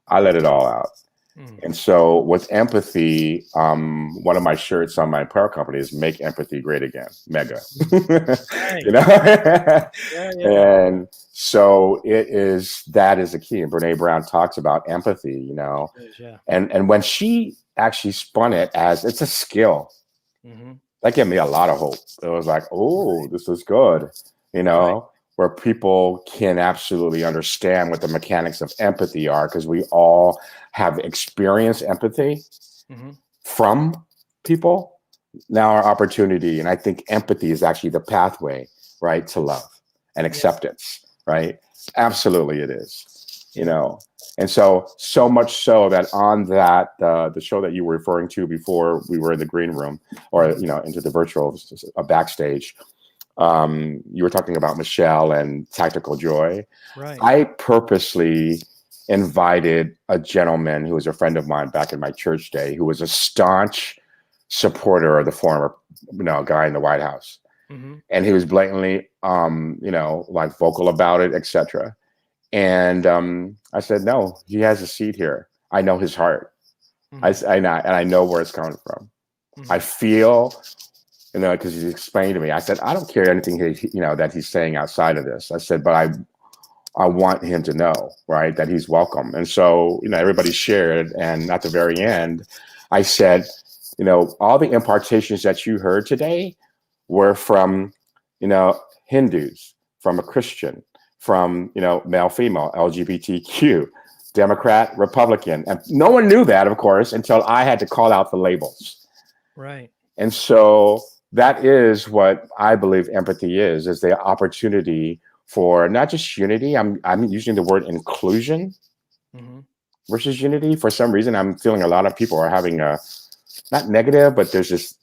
I let it all out. Mm. And so with empathy, one of my shirts on my apparel company is "Make Empathy Great Again," mega. You know, Nice. Yeah. Yeah. and so that is the key. And Brene Brown talks about empathy, you know, Yeah. and when she actually spun it as it's a skill, Mm-hmm. that gave me a lot of hope. It was like, oh, this is good, you Right. know, where people can absolutely understand what the mechanics of empathy are, because we all have experienced empathy Mm-hmm. from people. Now our opportunity, and I think empathy is actually the pathway, right, to love and Yeah. acceptance, right? Absolutely, it is, you Yeah. know. And so much so that on that the show that you were referring to before we were in the green room, or Mm-hmm. you know, into the virtual backstage, you were talking about Michelle and Tactical Joy. Right. I purposely invited a gentleman who was a friend of mine back in my church day, who was a staunch supporter of the former, you know, guy in the White House, Mm-hmm. and he was blatantly, you know, like vocal about it, etc. And I said, no, he has a seat here. I know his heart. Mm-hmm. And I know where it's coming from. I Mm-hmm. feel, you know, because he explained to me. I said, I don't care anything you know, that he's saying outside of this. I said, but I want him to know, right, that he's welcome. And so, you know, everybody shared. And at the very end, I said, you know, all the impartations that you heard today were from, you know, Hindus, from a Christian, from, you know, male, female, LGBTQ, Democrat, Republican. And no one knew that, of course, until I had to call out the labels. Right. And so that is what I believe empathy is the opportunity for not just unity. I'm using the word inclusion Mm-hmm. versus unity. For some reason, I'm feeling a lot of people are having a not negative, but there's this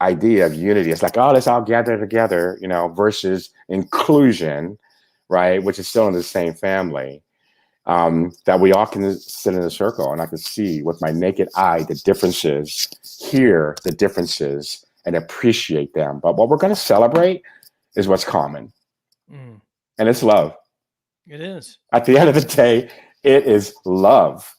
idea of unity. It's like, oh, let's all gather together, you know, versus inclusion, right? Which is still in the same family. That we all can sit in a circle and I can see with my naked eye the differences, hear the differences, and appreciate them. But what we're going to celebrate is what's common, Mm. and it's love. It is. At the end of the day, it is love,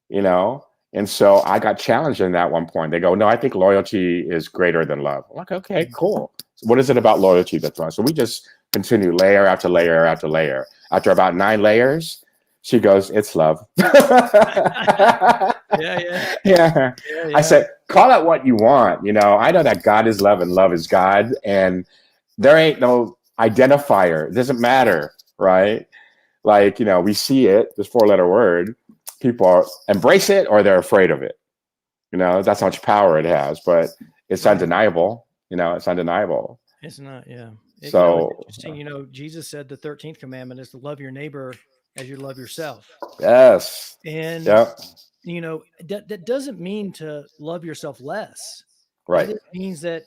you know? And so I got challenged in that one point. They go, no, I think loyalty is greater than love. I'm like, okay, cool. So what is it about loyalty that's wrong? So we just continue layer after layer after layer. After about 9 layers, she goes, it's love. Yeah. Yeah. Yeah. Yeah. I Yeah. said, call it what you want. You know, I know that God is love and love is God. And there ain't no identifier. It doesn't matter, right? Like, you know, we see it, this 4-letter word, people embrace it or they're afraid of it. You know, that's how much power it has, but it's Right. undeniable. You know, it's undeniable. It's not. Yeah. You know, it's So, interesting. You know, Jesus said the 13th commandment is to love your neighbor as you love yourself. yes. And, Yep. you know, that doesn't mean to love yourself less. That Right. just means that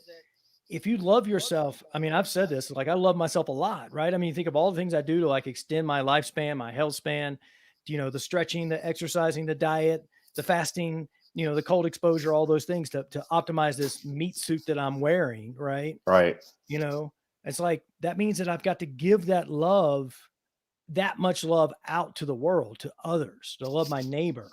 if you love yourself, I mean, I've said this, like I love myself a lot, right? I mean, think of all the things I do to like extend my lifespan, my health span, you know, the stretching, the exercising, the diet, the fasting, you know, the cold exposure, all those things to optimize this meat suit that I'm wearing, right? Right. You know, it's like that means that I've got to give that much love out to the world, to others, to love my neighbor.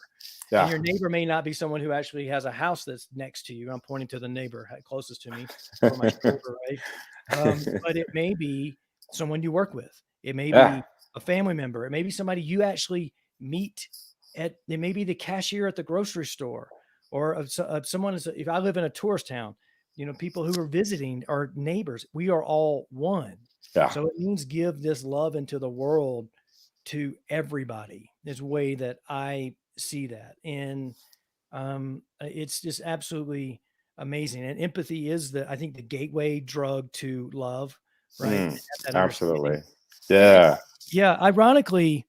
And Yeah. your neighbor may not be someone who actually has a house that's next to you. I'm pointing to the neighbor closest to me over my shoulder, right? But it may be someone you work with. It may Yeah. be a family member. It may be somebody you actually meet at. It may be the cashier at the grocery store, or of someone. If I live in a tourist town, you know, people who are visiting are neighbors. We are all one. Yeah. So it means give this love into the world to everybody. Is a way that I see that, and it's just absolutely amazing. And empathy is I think the gateway drug to love, right? And have that understanding. Absolutely. And Yeah. yeah, ironically,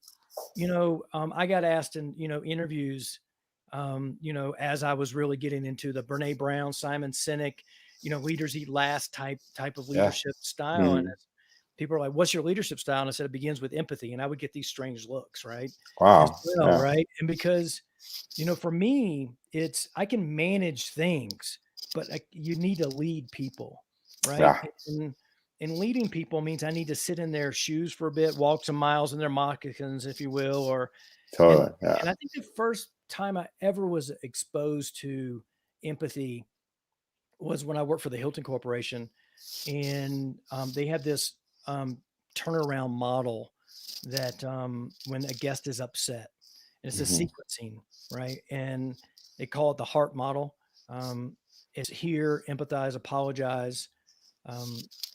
I got asked in, interviews, as I was really getting into the Brene Brown, Simon Sinek, leaders eat last type of Yeah. leadership style. And Mm. people are like, what's your leadership style? And I said, it begins with empathy. And I would get these strange looks, right? As Wow. well, Yeah. right? And because, for me, I can manage things, but you need to lead people, right? Yeah. And leading people means I need to sit in their shoes for a bit, walk some miles in their moccasins, if you will, and Totally. Yeah. and I think the first time I ever was exposed to empathy was when I worked for the Hilton Corporation, and they have this um, turnaround model that when a guest is upset, and it's a Hmm. sequencing, right? And they call it the heart model. It's hear, empathize, apologize,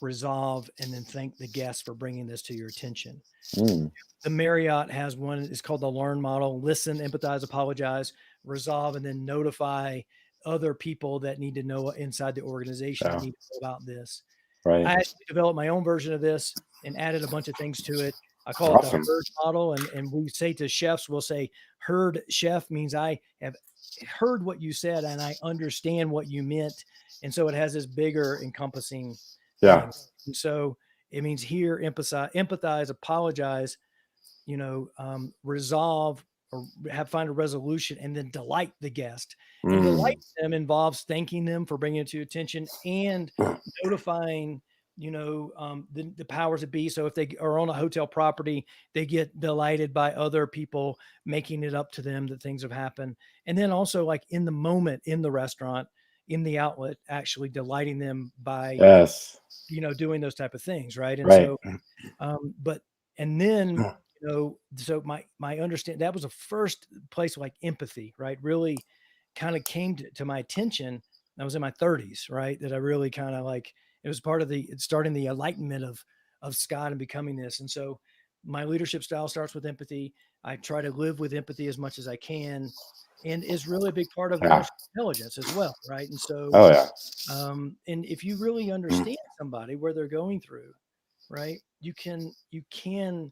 resolve, and then thank the guest for bringing this to your attention. Mm. The Marriott has one. It's called the learn model: listen, empathize, apologize, resolve, and then notify other people that need to know inside the organization that Yeah. need to know about this. I Right. actually developed my own version of this and added a bunch of things to it. I call it the Awesome. herd model. And we say to chefs, we'll say herd chef means I have heard what you said and I understand what you meant. And so it has this bigger encompassing Yeah. thing. And so it means hear, empathize, apologize, resolve or find a resolution, and then delight the guest. And Mm. delight them involves thanking them for bringing it to attention and notifying, the powers that be. So if they are on a hotel property, they get delighted by other people making it up to them that things have happened. And then also like in the moment in the restaurant, in the outlet, actually delighting them by, Yes. doing those type of things. Right. And Right. so but and then so my understand that was the first place like empathy, right? Really kind of came to my attention. I was in my 30s, right? That I really kind of like it was part of the starting the enlightenment of Scott and becoming this. And so my leadership style starts with empathy. I try to live with empathy as much as I can, and is really a big part of Yeah. emotional intelligence as well, right? And so Oh yeah. and if you really Mm. understand somebody where they're going through, right, you can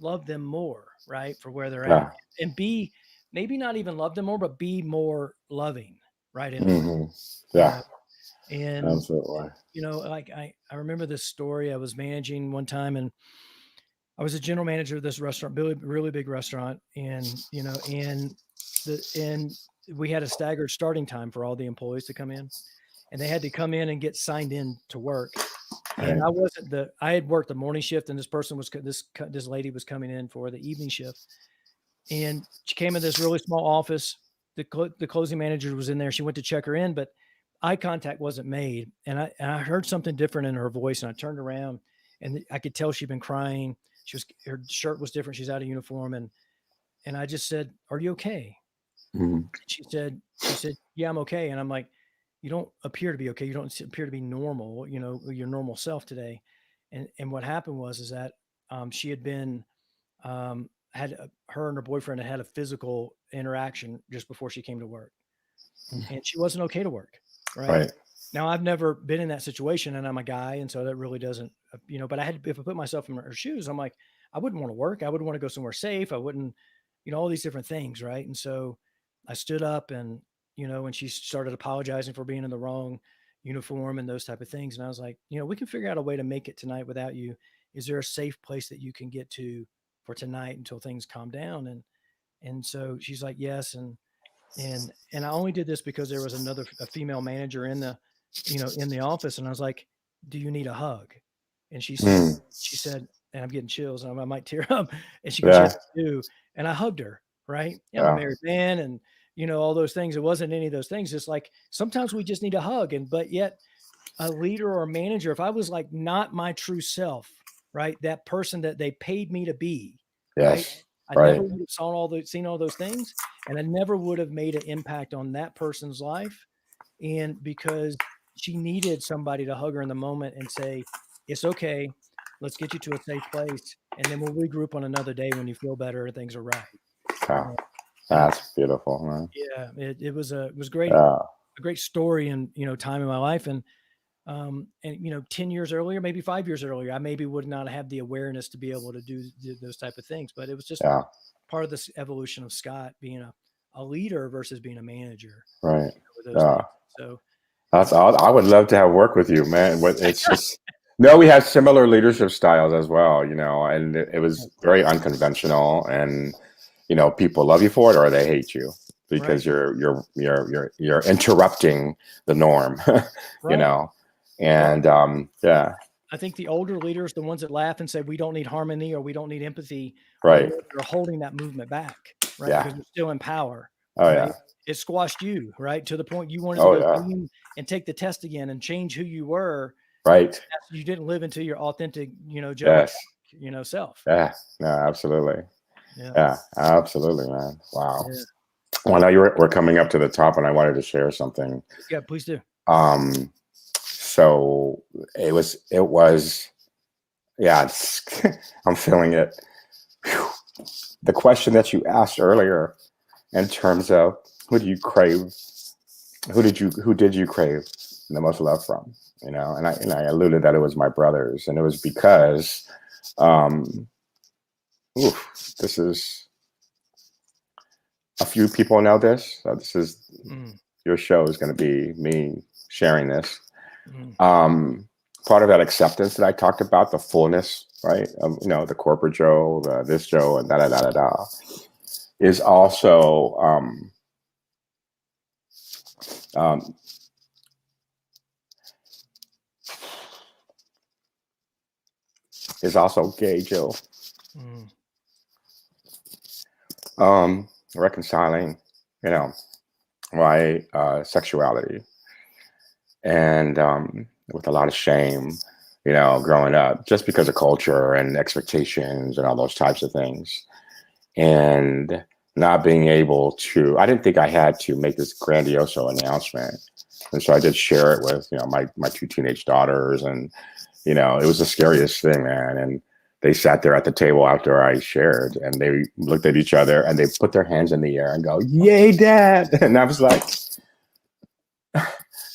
love them more, right, for where they're at, Yeah. and be maybe not even love them more, but be more loving, right, in a way, Hmm. you Yeah. know. And Absolutely. like I remember this story. I was managing one time, and I was a general manager of this restaurant, really, really big restaurant, and we had a staggered starting time for all the employees to come in, and they had to come in and get signed in to work. And Right. I had worked the morning shift, and this person was this lady was coming in for the evening shift, and she came in this really small office. The closing manager was in there. She went to check her in, but eye contact wasn't made, and I heard something different in her voice, and I turned around, and I could tell she'd been crying. Her shirt was different. She's out of uniform, and I just said, "Are you okay?" Mhm. She said, "Yeah, I'm okay." And I'm like, "You don't appear to be okay. You don't appear to be normal, your normal self today." And what happened was is that she had been her and her boyfriend had a physical interaction just before she came to work, and she wasn't okay to work, right? Right. Now I've never been in that situation, and I'm a guy, and so that really doesn't, But if I put myself in her shoes, I'm like, I wouldn't want to work. I would want to go somewhere safe. I wouldn't, all these different things, right? And so I stood up, and when she started apologizing for being in the wrong uniform and those type of things, and I was like, we can figure out a way to make it tonight without you. Is there a safe place that you can get to for tonight until things calm down? And so she's like, yes, and I only did this because there was a female manager in the office, and I was like, "Do you need a hug?" And Mm. she said, and I'm getting chills, and I might tear up. And she goes, "Yes, Yeah. I do." And I hugged her. Right? Yeah, I'm a Yeah. married man, and all those things. It wasn't any of those things. It's like sometimes we just need a hug, but yet a leader or a manager, if I was like not my true self, right, that person that they paid me to be, right, Yes. I never Right. would have seen all those things, and I never would have made an impact on that person's life. And because she needed somebody to hug her in the moment and say, "It's okay. Let's get you to a safe place, and then we'll regroup on another day when you feel better and things are right." Yeah. Uh, and That's beautiful, man. yeah, it was great, Yeah. a great story and time in my life. And And 10 years earlier, maybe 5 years earlier, I maybe would not have the awareness to be able to do those type of things. But it was just Yeah. part of this evolution of Scott being a leader versus being a manager. Right. With those things. So that's all. I would love to have work with you, man. It's just no, we have similar leadership styles as well, and it was very unconventional, and people love you for it or they hate you because you're interrupting the norm, and yeah. I think the older leaders, the ones that laugh and say we don't need harmony or we don't need empathy, right, are holding that movement back, right? Yeah. Because you're still in power. Oh right? yeah. It squashed you, right? To the point you wanted to go and take the test again and change who you were. Right. You didn't live into your authentic, Joe, yes. Self. Yeah. No, absolutely. Yeah, absolutely, man. Wow. Yeah. Well, now we're coming up to the top, and I wanted to share something. Yeah, please do. So it was, yeah, I'm feeling it. Whew. The question that you asked earlier, in terms of who do you crave, who did you crave the most love from? And I alluded that it was my brothers, and it was because, this is, a few people know this. So this is your show is going to be me sharing this. Part of that acceptance that I talked about, the fullness, right? The corporate Joe, this Joe, and da is also gay Joe. Reconciling, my sexuality, and with a lot of shame, growing up, just because of culture and expectations and all those types of things, and not being able to. I didn't think I had to make this grandiose announcement, and so I did share it with my two teenage daughters, and it was the scariest thing, man. And they sat there at the table after I shared, and they looked at each other and they put their hands in the air and go, "Yay, Dad!" And I was like,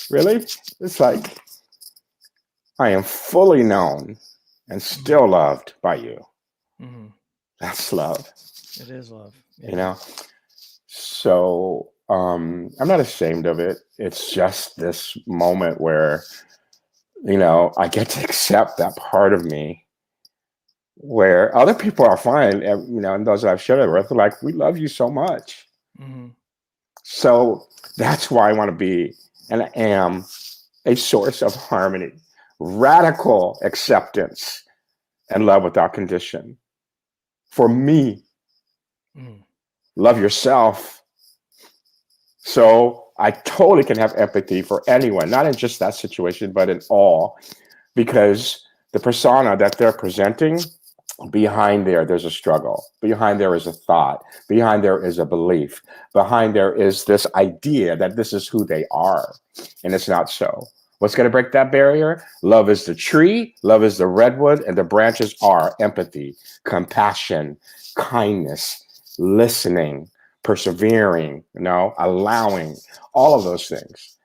"Really?" It's like, I am fully known and still loved by you. That's love. It is love. Yeah. So I'm not ashamed of it. It's just this moment where, I get to accept that part of me, where other people are fine, and those that I've shared it with are like, we love you so much. So that's why I want to be, and I am, a source of harmony, radical acceptance, and love without condition. For me, love yourself. So I totally can have empathy for anyone, not in just that situation, but in all, because the persona that they're presenting, behind there's a struggle. Behind there is a thought. Behind there is a belief. Behind there is this idea that this is who they are. And it's not so. What's going to break that barrier? Love is the tree. Love is the redwood. And the branches are empathy, compassion, kindness, listening, persevering, allowing, all of those things.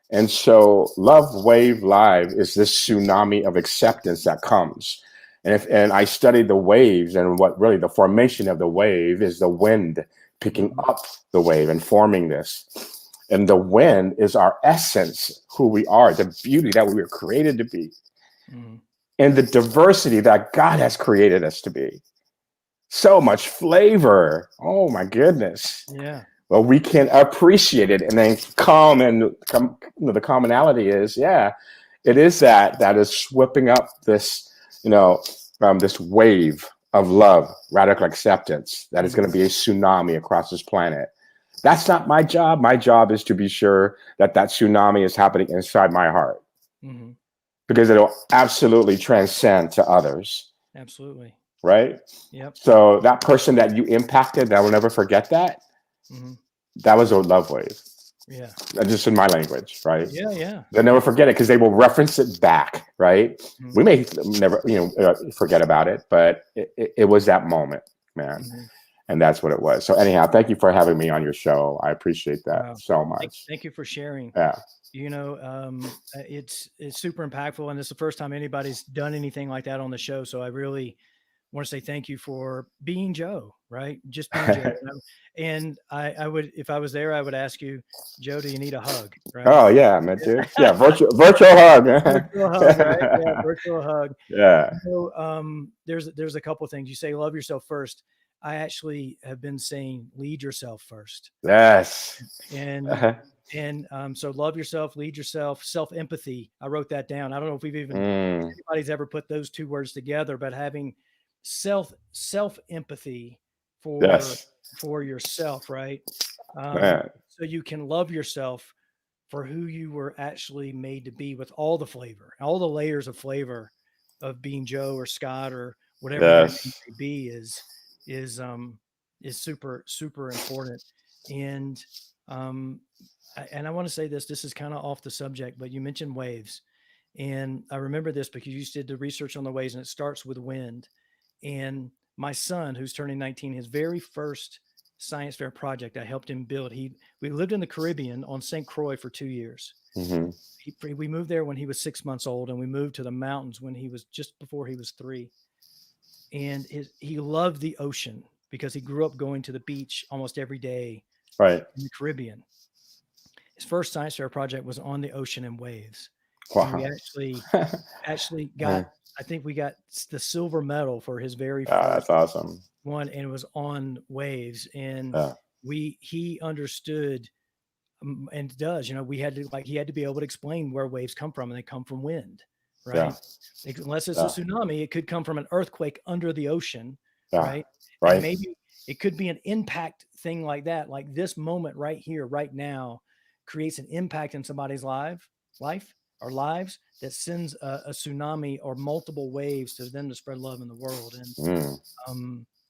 And so Love Wave Live is this tsunami of acceptance that comes. And I studied the waves, and what really the formation of the wave is the wind picking up the wave and forming this. And the wind is our essence, who we are, the beauty that we were created to be, and the diversity that God has created us to be. So much flavor. Oh my goodness. Yeah. Well, we can appreciate it, and then the commonality is, it is that is whipping up this, this wave of love, radical acceptance, that is going to be a tsunami across this planet. That's not my job. My job is to be sure that tsunami is happening inside my heart, because it'll absolutely transcend to others. Absolutely. Right? Yep. So that person that you impacted, I will never forget that. That was a love wave. Yeah. Just in my language, right? Yeah. They'll never forget it because they will reference it back, right? We may never, forget about it, but it was that moment, man. And that's what it was. So anyhow, thank you for having me on your show. I appreciate that so much. Thank you for sharing. Yeah. It's super impactful, and it's the first time anybody's done anything like that on the show. So I really want to say thank you for being Joe, right? Just being Joe. And I would, if I was there, I would ask you, Joe, do you need a hug? Right? Oh yeah, man, dude. Yeah, virtual hug. Virtual hug, right? Yeah, virtual hug. Yeah. There's a couple of things you say. Love yourself first. I actually have been saying lead yourself first. Yes. And so love yourself, lead yourself, self-empathy. I wrote that down. I don't know if anybody's ever put those two words together, but having self-empathy for yourself, right? So you can love yourself for who you were actually made to be, with all the flavor, all the layers of flavor of being Joe or Scott or whatever your name may be is super, super important. And I want to say this is kind of off the subject, but you mentioned waves. And I remember this because you did the research on the waves, and it starts with wind. And my son, who's turning 19, his very first science fair project I helped him build. We lived in the Caribbean on St. Croix for 2 years. Mm-hmm. We moved there when he was 6 months old, and we moved to the mountains when he was just before he was 3. And he loved the ocean because he grew up going to the beach almost every day, right, in the Caribbean. His first science fair project was on the ocean and waves. Wow. And we actually got, I think we got the silver medal for his very first. That's awesome. One, and it was on waves. And he understood, and does, he had to be able to explain where waves come from, and they come from wind, right? Unless it's a tsunami, it could come from an earthquake under the ocean, right? And maybe it could be an impact thing like that. Like this moment right here, right now, creates an impact in somebody's life or lives that sends a tsunami or multiple waves to them to spread love in the world.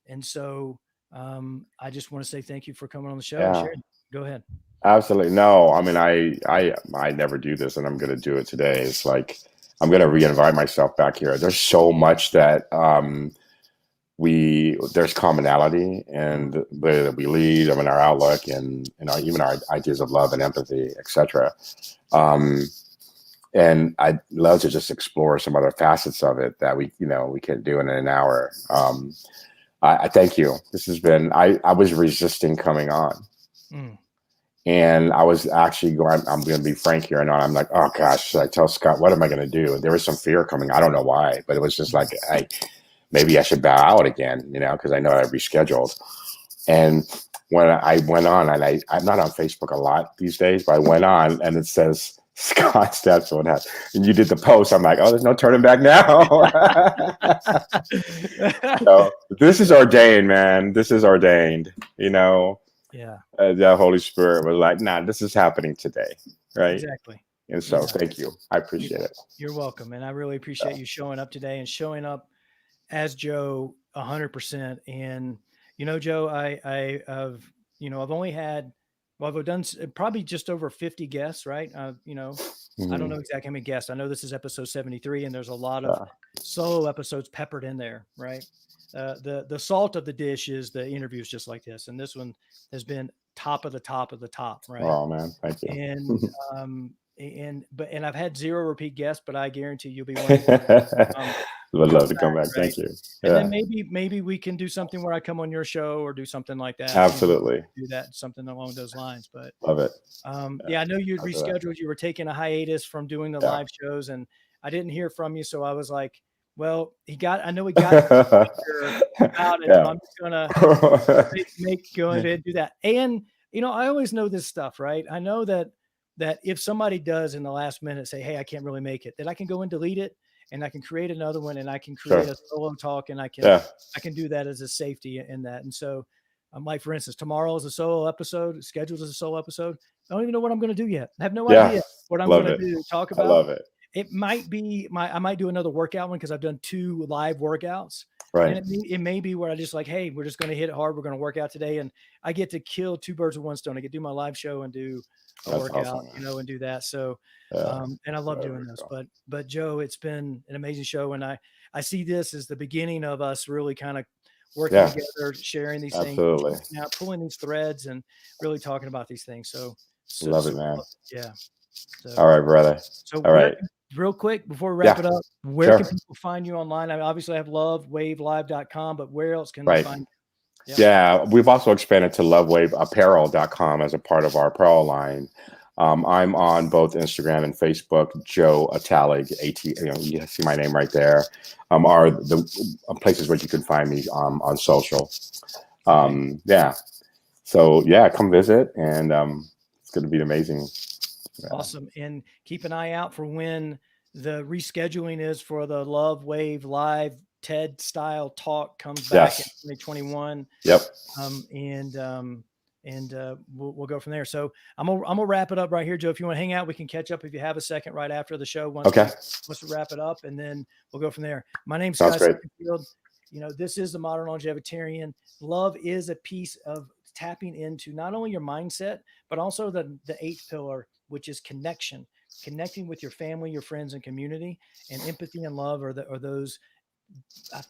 And so I just want to say thank you for coming on the show and sharing. Go ahead. Absolutely. No, I mean, I never do this, and I'm going to do it today. It's like, I'm going to reinvite myself back here. There's so much that there's commonality in the way that we lead, our outlook, and even our ideas of love and empathy, etc. And I'd love to just explore some other facets of it that we can do in an hour. I thank you. This has been, I was resisting coming on. And I was actually going, I'm going to be frank here. And I'm like, oh gosh, should I tell Scott, what am I going to do? And there was some fear coming. I don't know why, but it was just like, maybe I should bow out again, because I know I rescheduled. And when I went on, and I'm not on Facebook a lot these days, but I went on and it says Scott steps on that. And you did the post. I'm like, oh, there's no turning back now. So this is ordained, man. This is ordained, Yeah. The Holy Spirit was like, nah, this is happening today. Right. Exactly. And so thank you. I appreciate it. You're welcome. And I really appreciate you showing up today and showing up as Joe 100%. And, Joe, I've only had, I've done probably just over 50 guests, right? I don't know exactly how many guests. I know this is episode 73, and there's a lot of solo episodes peppered in there, right? The salt of the dish is the interviews just like this. And this one has been top of the top, right? Oh man, thank you. And I've had 0 repeat guests, but I guarantee you'll be one. Would love to come back. Right? Thank you. And then maybe we can do something where I come on your show or do something like that. Absolutely. Do that, something along those lines. But love it. I know you'd rescheduled. You were taking a hiatus from doing the live shows, and I didn't hear from you. So I was like, well, I know he got about it. So I'm just gonna go ahead and do that. And I always know this stuff, right? I know that if somebody does in the last minute say, hey, I can't really make it, that I can go and delete it, and I can create another one, and I can create a solo talk, and I can do that as a safety in that. And so like, for instance, tomorrow is a solo episode, scheduled as a solo episode. I don't even know what I'm going to do yet. I have no idea what I'm going to do. Talk about. I love it. It might be I might do another workout one because I've done 2 live workouts. Right. And it may be where I just like, hey, we're just going to hit it hard. We're going to work out today. And I get to kill 2 birds with one stone. I get to do my live show and do a workout, awesome, and do that. So, and I love doing this, but Joe, it's been an amazing show. And I see this as the beginning of us really kind of working together, sharing these things, now pulling these threads and really talking about these things. So love it, man. Yeah. So, All right, brother. So All right. real quick before we wrap it up, where Sure. can people find you online? I mean, obviously I have lovewavelive.com, but where else can they Right. find you? Yeah, we've also expanded to lovewaveapparel.com as a part of our apparel line. I'm on both Instagram and Facebook, Joe Atalig, you see my name right there, are the places where you can find me on social. Yeah. So yeah, come visit, and it's going to be amazing. Awesome. And keep an eye out for when the rescheduling is for the Love Wave Live TED style talk comes back in 2021. Yep. We'll go from there. So I'm gonna wrap it up right here, Joe. If you want to hang out, we can catch up if you have a second right after the show. Once we wrap it up, and then we'll go from there. My name's Scott Satterfield. You know, this is the Modern Longevitarian. Love is a piece of tapping into not only your mindset, but also the eighth pillar, which is connecting with your family, your friends, and community. And empathy and love are those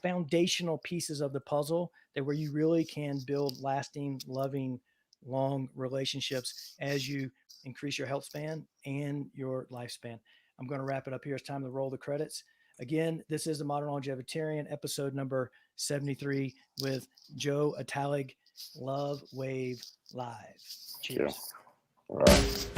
foundational pieces of the puzzle that where you really can build lasting, loving, long relationships as you increase your health span and your lifespan. I'm going to wrap it up here. It's time to roll the credits. Again, this is the Modern Longevitarian, episode number 73 with Joe Atalig, Love Wave Live. Cheers. All right.